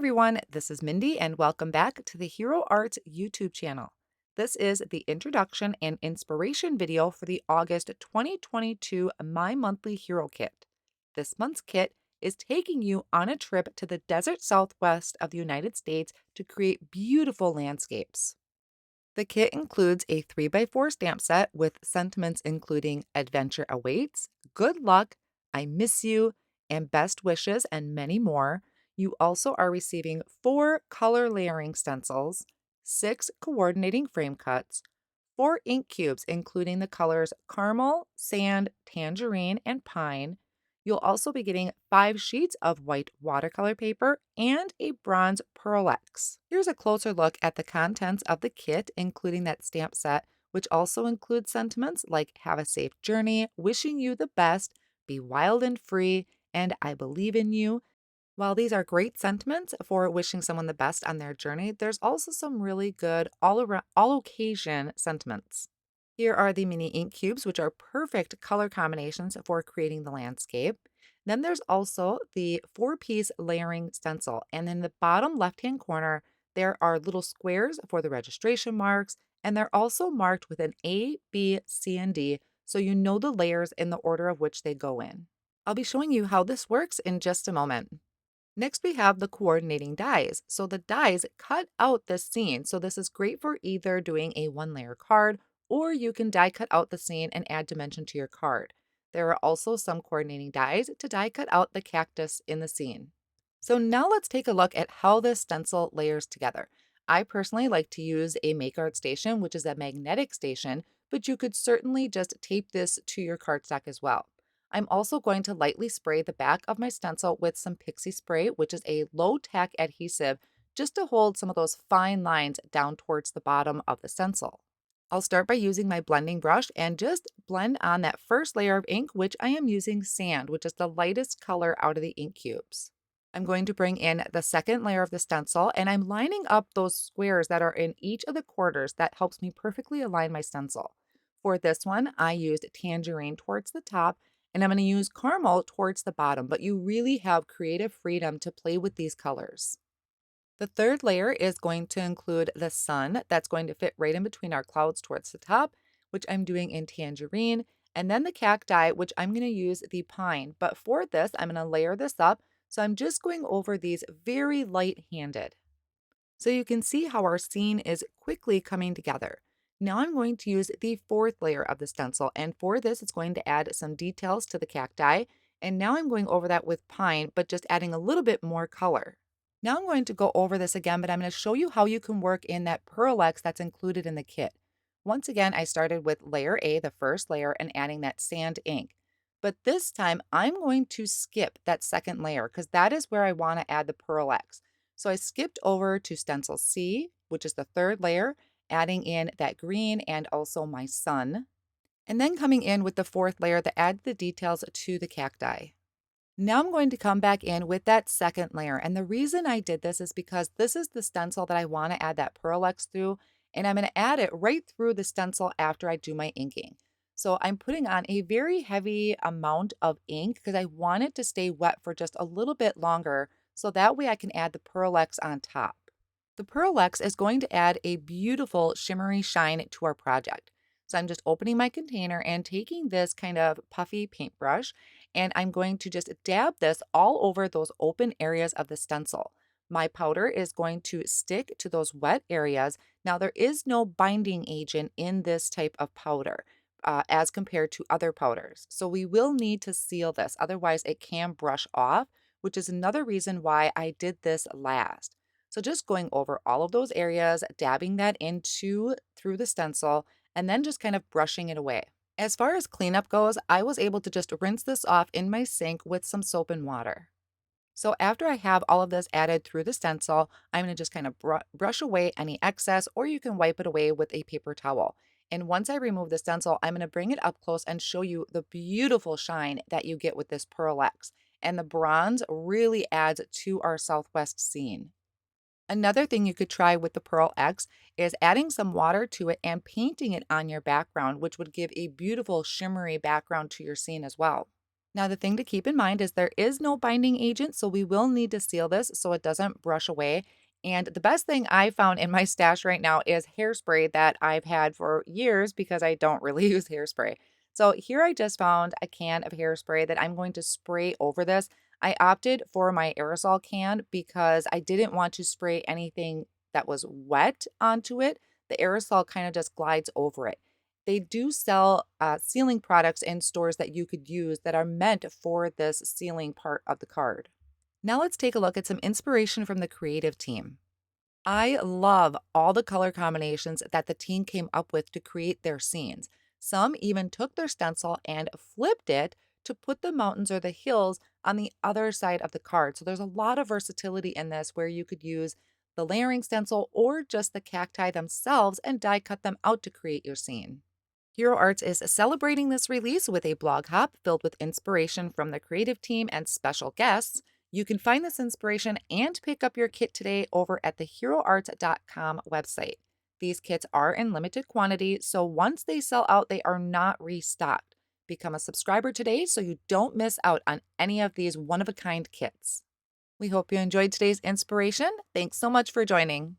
everyone, this is Mindy and welcome back to the Hero Arts YouTube channel. This is the introduction and inspiration video for the August 2022 My Monthly Hero Kit. This month's kit is taking you on a trip to the desert southwest of the United States to create beautiful landscapes. The kit includes a 3x4 stamp set with sentiments including Adventure Awaits, Good Luck, I Miss You, and Best Wishes, and many more. You also are receiving 4 color layering stencils, 6 coordinating frame cuts, 4 ink cubes, including the colors caramel, sand, tangerine, and pine. You'll also be getting 5 sheets of white watercolor paper and a bronze PearlEx. Here's a closer look at the contents of the kit, including that stamp set, which also includes sentiments like have a safe journey, wishing you the best, be wild and free, and I believe in you. While these are great sentiments for wishing someone the best on their journey, there's also some really good all occasion sentiments. Here are the mini ink cubes, which are perfect color combinations for creating the landscape. Then there's also the 4-piece layering stencil. And in the bottom left-hand corner, there are little squares for the registration marks, and they're also marked with an A, B, C, and D, so you know the layers in the order of which they go in. I'll be showing you how this works in just a moment. Next, we have the coordinating dies. So the dies cut out the scene. So this is great for either doing a 1-layer card, or you can die cut out the scene and add dimension to your card. There are also some coordinating dies to die cut out the cactus in the scene. So now let's take a look at how this stencil layers together. I personally like to use a Make Art station, which is a magnetic station, but you could certainly just tape this to your cardstock as well. I'm also going to lightly spray the back of my stencil with some pixie spray, which is a low-tack adhesive, just to hold some of those fine lines down towards the bottom of the stencil. I'll start by using my blending brush and just blend on that first layer of ink, which I am using sand, which is the lightest color out of the ink cubes. I'm going to bring in the second layer of the stencil, and I'm lining up those squares that are in each of the quarters. That helps me perfectly align my stencil. For this one, I used tangerine towards the top, and I'm going to use caramel towards the bottom, but you really have creative freedom to play with these colors. The third layer is going to include the sun. That's going to fit right in between our clouds towards the top, which I'm doing in tangerine, and then the cacti, which I'm going to use the pine. But for this, I'm going to layer this up, so I'm just going over these very light-handed. So you can see how our scene is quickly coming together. Now I'm going to use the fourth layer of the stencil, and for this, it's going to add some details to the cacti. And now I'm going over that with pine, but just adding a little bit more color. Now I'm going to go over this again, but I'm going to show you how you can work in that PearlEx that's included in the kit. Once again, I started with layer A, the first layer, and adding that sand ink. But this time, I'm going to skip that second layer because that is where I want to add the PearlEx. So I skipped over to stencil C, which is the third layer, adding in that green and also my sun, and then coming in with the fourth layer that adds the details to the cacti. Now I'm going to come back in with that second layer, and the reason I did this is because this is the stencil that I want to add that PearlEx through, and I'm going to add it right through the stencil after I do my inking. So I'm putting on a very heavy amount of ink because I want it to stay wet for just a little bit longer, so that way I can add the PearlEx on top. The PearlEx is going to add a beautiful shimmery shine to our project. So I'm just opening my container and taking this kind of puffy paintbrush, and I'm going to just dab this all over those open areas of the stencil. My powder is going to stick to those wet areas. Now, there is no binding agent in this type of powder as compared to other powders. So we will need to seal this, otherwise it can brush off, which is another reason why I did this last. So just going over all of those areas, dabbing that into through the stencil, and then just kind of brushing it away. As far as cleanup goes, I was able to just rinse this off in my sink with some soap and water. So after I have all of this added through the stencil, I'm going to just kind of brush away any excess, or you can wipe it away with a paper towel. And once I remove the stencil, I'm going to bring it up close and show you the beautiful shine that you get with this PearlEx. And the bronze really adds to our Southwest scene. Another thing you could try with the PearlEx is adding some water to it and painting it on your background, which would give a beautiful shimmery background to your scene as well. Now, the thing to keep in mind is there is no binding agent, so we will need to seal this so it doesn't brush away. And the best thing I found in my stash right now is hairspray that I've had for years because I don't really use hairspray. So here I just found a can of hairspray that I'm going to spray over this. I opted for my aerosol can because I didn't want to spray anything that was wet onto it. The aerosol kind of just glides over it. They do sell sealing products in stores that you could use that are meant for this sealing part of the card. Now let's take a look at some inspiration from the creative team. I love all the color combinations that the team came up with to create their scenes. Some even took their stencil and flipped it to put the mountains or the hills on the other side of the card. So there's a lot of versatility in this where you could use the layering stencil or just the cacti themselves and die cut them out to create your scene. Hero Arts is celebrating this release with a blog hop filled with inspiration from the creative team and special guests. You can find this inspiration and pick up your kit today over at the heroarts.com website. These kits are in limited quantity, so once they sell out, they are not restocked. Become a subscriber today so you don't miss out on any of these one of a kind kits. We hope you enjoyed today's inspiration. Thanks so much for joining.